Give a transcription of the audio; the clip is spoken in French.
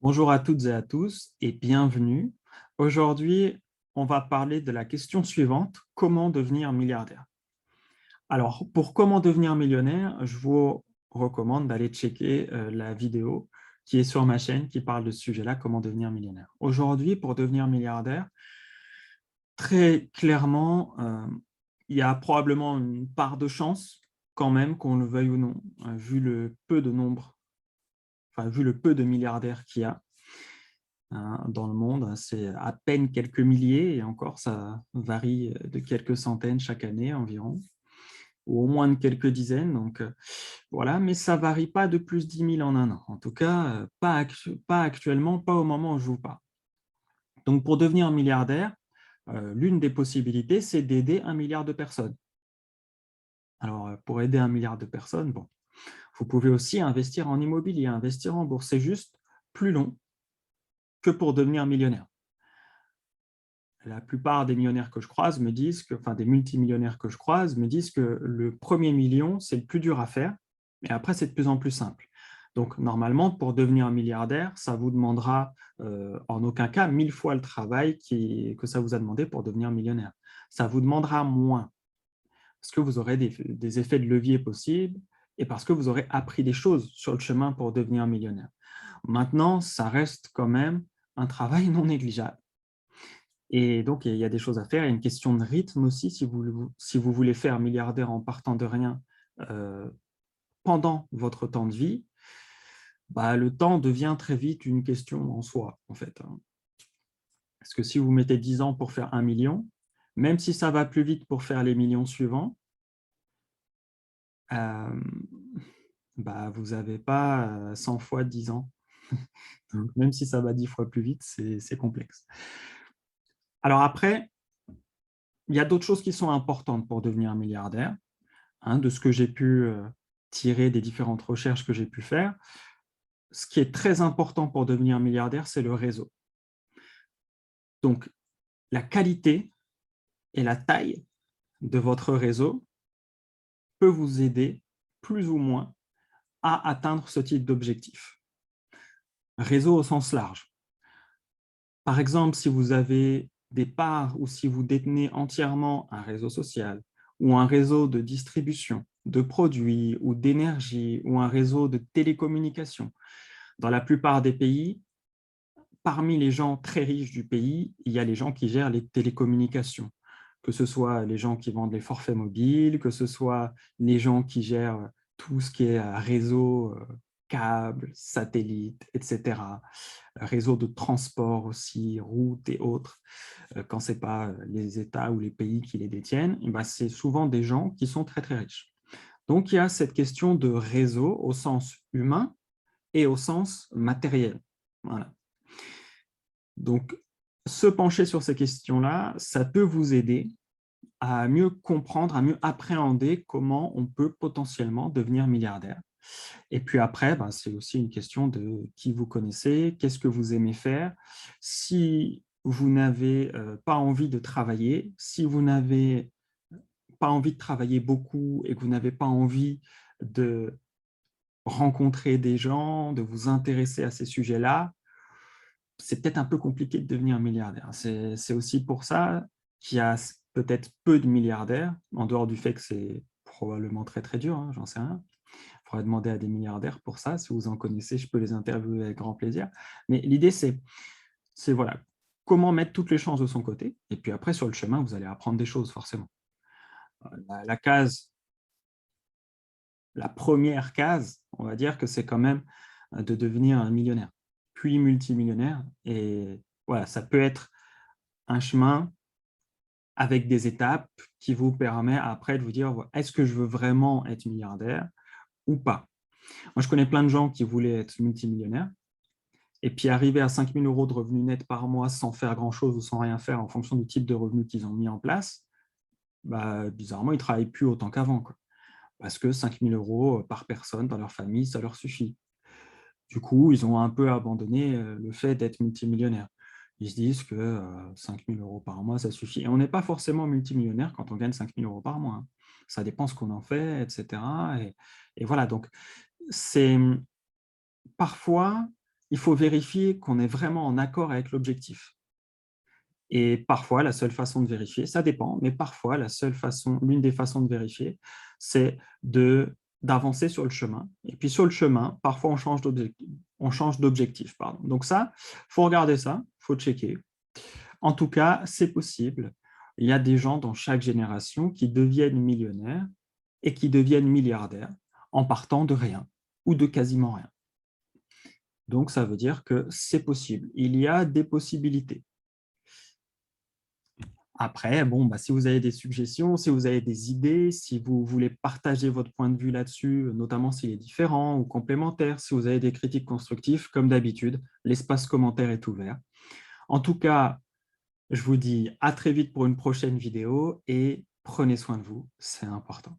Bonjour à toutes et à tous et bienvenue. Aujourd'hui, on va parler de la question suivante, comment devenir milliardaire? Alors, pour comment devenir millionnaire, je vous recommande d'aller checker la vidéo qui est sur ma chaîne qui parle de ce sujet-là, comment devenir millionnaire. Aujourd'hui, pour devenir milliardaire, très clairement, il y a probablement une part de chance quand même, qu'on le veuille ou non, vu le peu de nombre, enfin, vu le peu de milliardaires qu'il y a. Hein, dans le monde, c'est à peine quelques milliers, et encore, ça varie de quelques centaines chaque année environ, ou au moins de quelques dizaines. Donc, voilà, mais ça ne varie pas de plus de 10 000 en un an. En tout cas, pas actuellement, pas au moment où je vous parle. Donc, pour devenir milliardaire, l'une des possibilités, c'est d'aider 1 milliard de personnes. Alors, pour aider 1 milliard de personnes, bon, vous pouvez aussi investir en immobilier, investir en bourse. C'est juste plus long que pour devenir millionnaire. La plupart des millionnaires que je croise me disent que, enfin des multimillionnaires que je croise me disent que le premier million, c'est le plus dur à faire, et après, c'est de plus en plus simple. Donc, normalement, pour devenir un milliardaire, ça vous demandera en aucun cas 1000 fois le travail que ça vous a demandé pour devenir millionnaire. Ça vous demandera moins, parce que vous aurez des effets de levier possibles et parce que vous aurez appris des choses sur le chemin pour devenir millionnaire. Maintenant, ça reste quand même un travail non négligeable. Et donc, il y a des choses à faire. Il y a une question de rythme aussi. Si vous voulez faire milliardaire en partant de rien euh, pendant votre temps de vie, bah, le temps devient très vite une question en soi, en fait. Hein. Parce que si vous mettez 10 ans pour faire 1 million, même si ça va plus vite pour faire les millions suivants, euh, bah, vous n'avez pas 100 fois 10 ans. Donc, même si ça va 10 fois plus vite, c'est complexe. Alors après, il y a d'autres choses qui sont importantes pour devenir milliardaire. Hein, de ce que j'ai pu tirer des différentes recherches que j'ai pu faire. Ce qui est très important pour devenir milliardaire, c'est le réseau. Donc, la qualité et la taille de votre réseau peut vous aider plus ou moins à atteindre ce type d'objectif. Réseau au sens large. Par exemple, si vous avez des parts ou si vous détenez entièrement un réseau social ou un réseau de distribution de produits ou d'énergie ou un réseau de télécommunications, dans la plupart des pays, parmi les gens très riches du pays, il y a les gens qui gèrent les télécommunications, que ce soit les gens qui vendent les forfaits mobiles, que ce soit les gens qui gèrent tout ce qui est réseau, câbles, satellites, etc. Réseau de transport aussi, routes et autres, quand ce n'est pas les États ou les pays qui les détiennent, ben c'est souvent des gens qui sont très très riches. Donc il y a cette question de réseau au sens humain et au sens matériel. Voilà. Donc, se pencher sur ces questions-là, ça peut vous aider à mieux comprendre, à mieux appréhender comment on peut potentiellement devenir milliardaire. Et puis après, ben, c'est aussi une question de qui vous connaissez, qu'est-ce que vous aimez faire. Si vous n'avez pas envie de travailler, si vous n'avez pas envie de travailler beaucoup et que vous n'avez pas envie de rencontrer des gens, de vous intéresser à ces sujets-là, c'est peut-être un peu compliqué de devenir milliardaire. C'est aussi pour ça qu'il y a peut-être peu de milliardaires, en dehors du fait que c'est probablement très très dur, hein, j'en sais rien. Il faudrait demander à des milliardaires pour ça. Si vous en connaissez, je peux les interviewer avec grand plaisir. Mais l'idée, c'est voilà, comment mettre toutes les chances de son côté. Et puis après, sur le chemin, vous allez apprendre des choses, forcément. La case, la première case, on va dire que c'est quand même de devenir un millionnaire, puis multimillionnaire. Et voilà, ça peut être un chemin avec des étapes qui vous permet après de vous dire est-ce que je veux vraiment être milliardaire ou pas. Moi, je connais plein de gens qui voulaient être multimillionnaires et puis arriver à 5 000 € de revenus nets par mois sans faire grand-chose ou sans rien faire en fonction du type de revenus qu'ils ont mis en place, bah, bizarrement, ils ne travaillent plus autant qu'avant. Parce que 5 000 € par personne dans leur famille, ça leur suffit. Du coup, ils ont un peu abandonné le fait d'être multimillionnaire. Ils se disent que 5 000 € par mois, ça suffit. Et on n'est pas forcément multimillionnaire quand on gagne 5 000 € par mois. Hein. Ça dépend ce qu'on en fait, etc. Et voilà, donc c'est parfois, il faut vérifier qu'on est vraiment en accord avec l'objectif. Et parfois, la seule façon de vérifier, ça dépend, mais parfois, l'une des façons de vérifier, c'est d'avancer sur le chemin. Et puis sur le chemin, parfois, on change d'objectif. Donc ça, il faut regarder ça, il faut checker. En tout cas, c'est possible. Il y a des gens dans chaque génération qui deviennent millionnaires et qui deviennent milliardaires en partant de rien ou de quasiment rien. Donc, ça veut dire que c'est possible. Il y a des possibilités. Après, bon, si vous avez des suggestions, si vous avez des idées, si vous voulez partager votre point de vue là-dessus, notamment s'il est différent ou complémentaire, si vous avez des critiques constructives, comme d'habitude, l'espace commentaire est ouvert. En tout cas, je vous dis à très vite pour une prochaine vidéo et prenez soin de vous, c'est important.